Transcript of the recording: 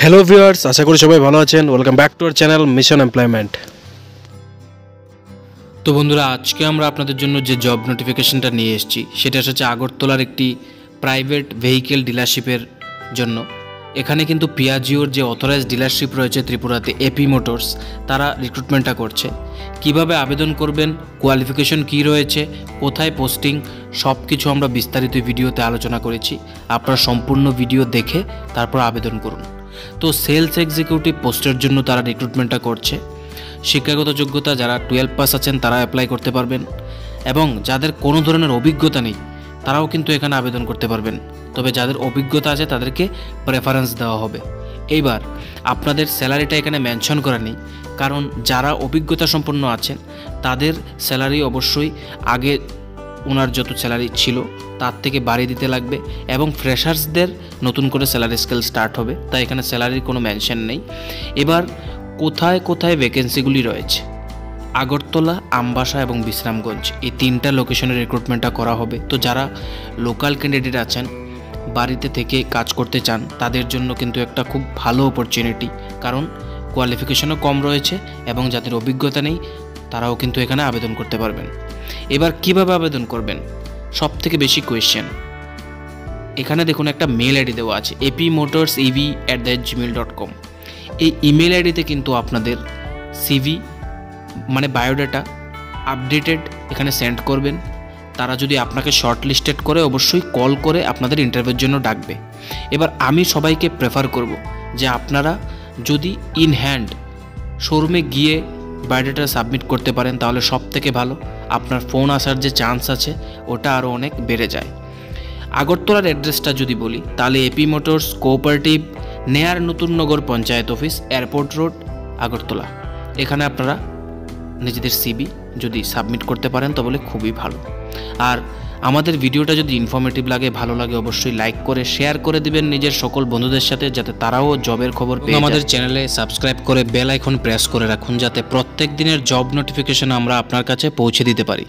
Hello viewers, আশা করি সবাই ভালো আছেন। Welcome back to our channel mission employment. তো বন্ধুরা, আজকে আমরা আপনাদের জন্য যে জব নোটিফিকেশনটা নিয়ে এসেছি সেটা হচ্ছে আগরতলার একটি প্রাইভেট ভেহিকেল ডিলারশিপের জন্য। এখানে কিন্তু পিয়াজিওর যে অথরাইজড ডিলারশিপ রয়েছে ত্রিপুরাতে, এপি মোটরস, তারা রিক্রুটমেন্টটা করছে। কিভাবে আবেদন করবেন, কোয়ালিফিকেশন কী রয়েছে, কোথায় পোস্টিং, সব কিছু আমরা বিস্তারিত ভিডিওতে আলোচনা করেছি। আপনারা সম্পূর্ণ ভিডিও দেখে তারপর আবেদন করুন। তো সেলস এক্সিকিউটিভ পোস্টের জন্য তারা রিক্রুটমেন্টটা করছে। শিক্ষাগত যোগ্যতা যারা 12 পাস আছেন তারা অ্যাপ্লাই করতে পারবেন, এবং যাদের কোনো ধরনের অভিজ্ঞতা নেই তারাও কিন্তু এখানে আবেদন করতে পারবেন। তবে যাদের অভিজ্ঞতা আছে তাদেরকে প্রেফারেন্স দেওয়া হবে। এইবার আপনাদের স্যালারিটা এখানে মেনশন করা নেই, কারণ যারা অভিজ্ঞতা সম্পন্ন আছেন তাদের স্যালারি অবশ্যই আগে ওনার যত স্যালারি ছিল তার থেকে বাড়িয়ে দিতে লাগবে, এবং ফ্রেশার্সদের নতুন করে স্যালারি স্কেল স্টার্ট হবে, তাই এখানে স্যালারির কোনো মেনশন নেই। এবার কোথায় কোথায় ভ্যাকেন্সিগুলি রয়েছে, আগরতলা, আমবাসা এবং বিশ্রামগঞ্জ, এই তিনটা লোকেশনের রিক্রুটমেন্টটা করা হবে। তো যারা লোকাল ক্যান্ডিডেট আছেন, বাড়িতে থেকে কাজ করতে চান, তাদের জন্য কিন্তু একটা খুব ভালো অপরচুনিটি, কারণ কোয়ালিফিকেশনও কম রয়েছে এবং যাদের অভিজ্ঞতা নেই তারাও কিন্তু এখানে আবেদন করতে পারবেন। এবার কিভাবে আবেদন করবেন, সব থেকে বেশি কোয়েশ্চেন। এখানে দেখুন একটা মেল আইডি দেওয়া আছে, apmotorsev@gmail.com। এই ইমেল আইডিতে কিন্তু আপনাদের সিভি মানে বায়োডাটা আপডেটেড এখানে সেন্ড করবেন। তারা যদি আপনাকে শর্ট লিস্টেড করে অবশ্যই কল করে আপনাদের ইন্টারভিউর জন্য ডাকবে। এবার আমি সবাইকে প্রেফার করব যে আপনারা যদি ইন হ্যান্ড শোরুমে গিয়ে বায়োডাটা সাবমিট করতে পারেন তাহলে সব থেকে ভালো। আপনার ফোন আসার যে চান্স আছে ওটা আরও অনেক বেড়ে যায়। আগরতলার অ্যাড্রেসটা যদি বলি তাহলে AP motors cooperative, near Natun Nagar panchayat office, airport road, Agartala. এখানে আপনারা নিজেদের সিবি যদি সাবমিট করতে পারেন তাহলে খুবই ভালো। আর আমাদের ভিডিওটা যদি ইনফরমেটিভ লাগে, ভালো লাগে, অবশ্যই লাইক করে শেয়ার করে দিবেন নিজের সকল বন্ধুদের সাথে, যাতে তারাও জবের খবর পেয়ে। আমাদের চ্যানেলে সাবস্ক্রাইব করে বেল আইকন প্রেস করে রাখুন, যাতে প্রত্যেক দিনের জব নোটিফিকেশন আমরা আপনার কাছে পৌঁছে দিতে পারি।